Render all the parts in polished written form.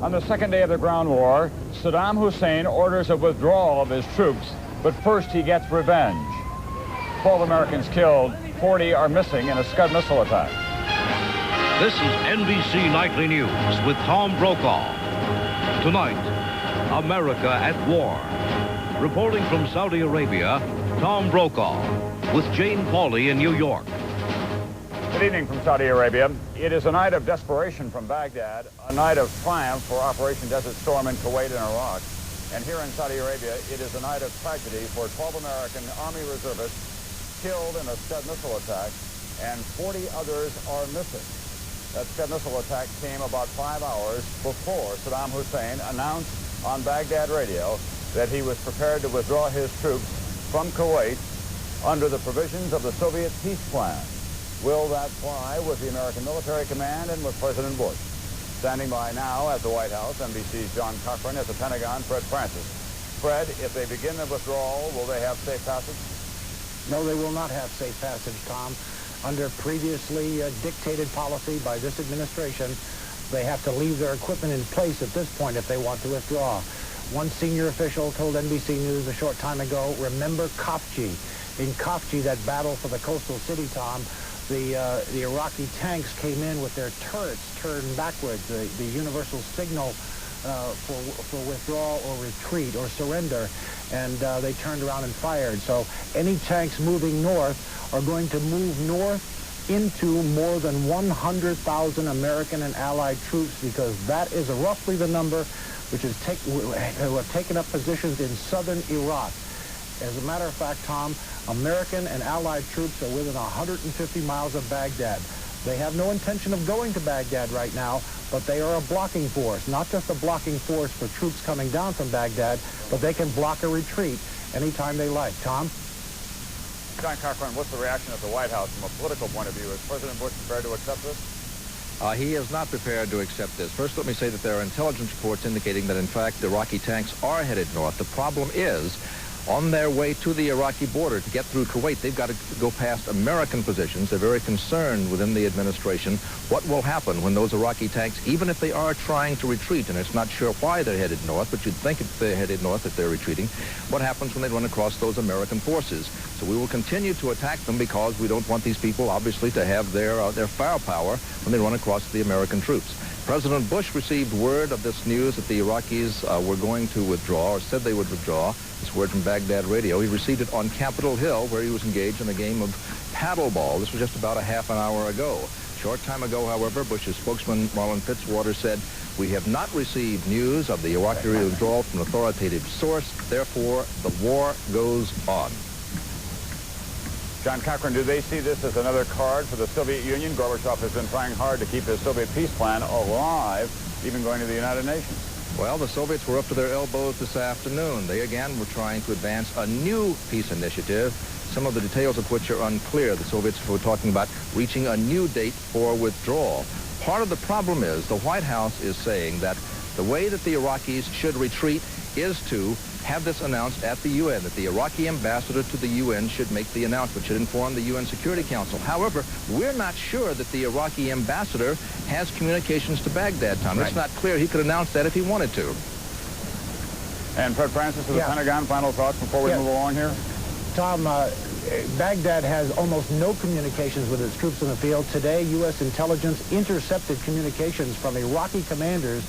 On the second day of the ground war, Saddam Hussein orders a withdrawal of his troops, but first he gets revenge. 12 Americans killed, 40 are missing in a Scud missile attack. This is NBC Nightly News with Tom Brokaw. Tonight, America at war. Reporting from Saudi Arabia, Tom Brokaw with Jane Pauley in New York. Good evening from Saudi Arabia. It is a night of desperation from Baghdad, a night of triumph for Operation Desert Storm in Kuwait and Iraq. And here in Saudi Arabia, it is a night of tragedy for 12 American Army reservists killed in a Scud missile attack, and 40 others are missing. That Scud missile attack came about 5 hours before Saddam Hussein announced on Baghdad radio that he was prepared to withdraw his troops from Kuwait under the provisions of the Soviet peace plan. Will that fly with the American military command and with President Bush? Standing by now at the White House, NBC's John Cochran, at the Pentagon, Fred Francis. Fred, if they begin the withdrawal, will they have safe passage? No, they will not have safe passage, Tom. Under previously dictated policy by this administration, they have to leave their equipment in place at this point if they want to withdraw. One senior official told NBC News a short time ago, remember Khafji. In Khafji, that battle for the coastal city, Tom, the Iraqi tanks came in with their turrets turned backwards, the universal signal for withdrawal or retreat or surrender, and they turned around and fired. So any tanks moving north are going to move north into more than 100,000 American and Allied troops, because that is roughly the number which is who have taken up positions in southern Iraq. As a matter of fact, Tom, American and Allied troops are within 150 miles of Baghdad. They have no intention of going to Baghdad right now, but they are a blocking force. Not just a blocking force for troops coming down from Baghdad, but they can block a retreat anytime they like. Tom? John Cochran, what's the reaction at the White House from a political point of view? Is President Bush prepared to accept this? He is not prepared to accept this. First, let me say that there are intelligence reports indicating that, in fact, the Iraqi tanks are headed north. The problem is, on their way to the Iraqi border to get through Kuwait, they've got to go past American positions. They're very concerned within the administration what will happen when those Iraqi tanks, even if they are trying to retreat, and it's not sure why they're headed north, but you'd think if they're headed north, if they're retreating, what happens when they run across those American forces. So we will continue to attack them because we don't want these people, obviously, to have their firepower when they run across the American troops. President Bush received word of this news that the Iraqis were going to withdraw, or said they would withdraw. This word from Baghdad radio. He received it on Capitol Hill, where he was engaged in a game of paddleball. This was just about a half an hour ago. A short time ago, however, Bush's spokesman, Marlon Fitzwater, said, "We have not received news of the Iraqi withdrawal from an authoritative source. Therefore, the war goes on." John Cochran, do they see this as another card for the Soviet Union? Gorbachev has been trying hard to keep his Soviet peace plan alive, even going to the United Nations. Well, the Soviets were up to their elbows this afternoon. They again were trying to advance a new peace initiative, some of the details of which are unclear. The Soviets were talking about reaching a new date for withdrawal. Part of the problem is the White House is saying that the way that the Iraqis should retreat is to have this announced at the UN, that the Iraqi ambassador to the UN should make the announcement, should inform the UN Security Council. However, we're not sure that the Iraqi ambassador has communications to Baghdad, Tom. Right. It's not clear he could announce that if he wanted to. And Fred Francis of the Pentagon, final thoughts before we move along here? Tom, Baghdad has almost no communications with its troops in the field. Today, U.S. intelligence intercepted communications from Iraqi commanders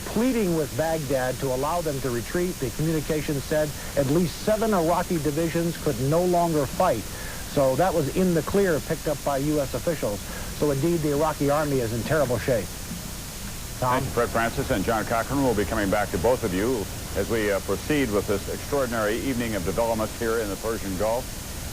pleading with Baghdad to allow them to retreat. The communication said at least 7 Iraqi divisions could no longer fight. So that was in the clear, picked up by U.S. officials. So indeed, the Iraqi army is in terrible shape. Tom? Fred Francis and John Cochran will be coming back to both of you as we proceed with this extraordinary evening of developments here in the Persian Gulf.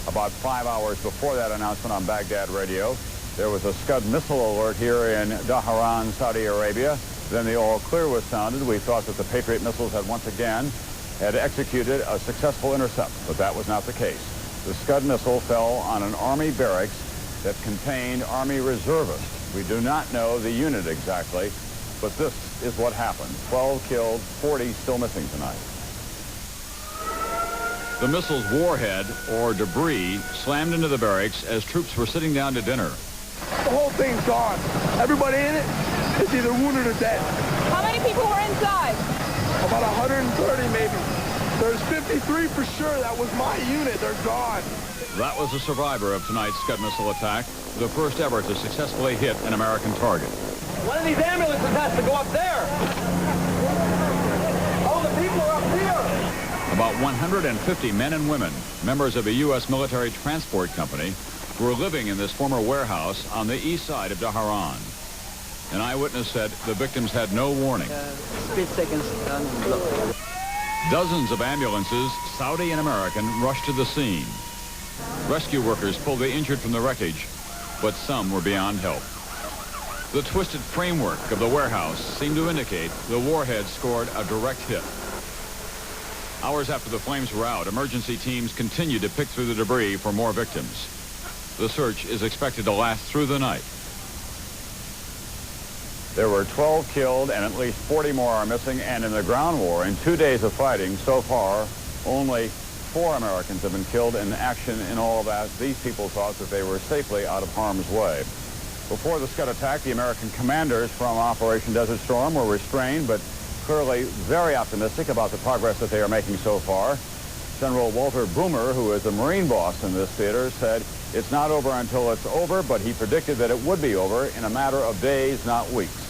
About 5 hours before that announcement on Baghdad radio, there was a Scud missile alert here in Dhahran, Saudi Arabia. Then the all clear was sounded. We thought that the Patriot missiles had once again executed a successful intercept, but that was not the case. The Scud missile fell on an Army barracks that contained Army reservists. We do not know the unit exactly, but this is what happened. 12 killed, 40 still missing tonight. The missile's warhead, or debris, slammed into the barracks as troops were sitting down to dinner. The whole thing's gone. Everybody in it is either wounded or dead. How many people were inside? About 130 maybe. There's 53 for sure. That was my unit. They're gone. That was a survivor of tonight's Scud missile attack, the first ever to successfully hit an American target. One of these ambulances has to go up there. Oh, the people are up here. About 150 men and women, members of a U.S. military transport company, were living in this former warehouse on the east side of Dhahran. An eyewitness said the victims had no warning. Split seconds. Dozens of ambulances, Saudi and American, rushed to the scene. Rescue workers pulled the injured from the wreckage, but some were beyond help. The twisted framework of the warehouse seemed to indicate the warhead scored a direct hit. Hours after the flames were out, emergency teams continued to pick through the debris for more victims. The search is expected to last through the night. There were 12 killed and at least 40 more are missing, and in the ground war, in 2 days of fighting so far, only 4 Americans have been killed in action in all of that. These people thought that they were safely out of harm's way. Before the Scud attack, the American commanders from Operation Desert Storm were restrained, but clearly very optimistic about the progress that they are making so far. General Walter Boomer, who is the Marine boss in this theater, said it's not over until it's over, but he predicted that it would be over in a matter of days, not weeks.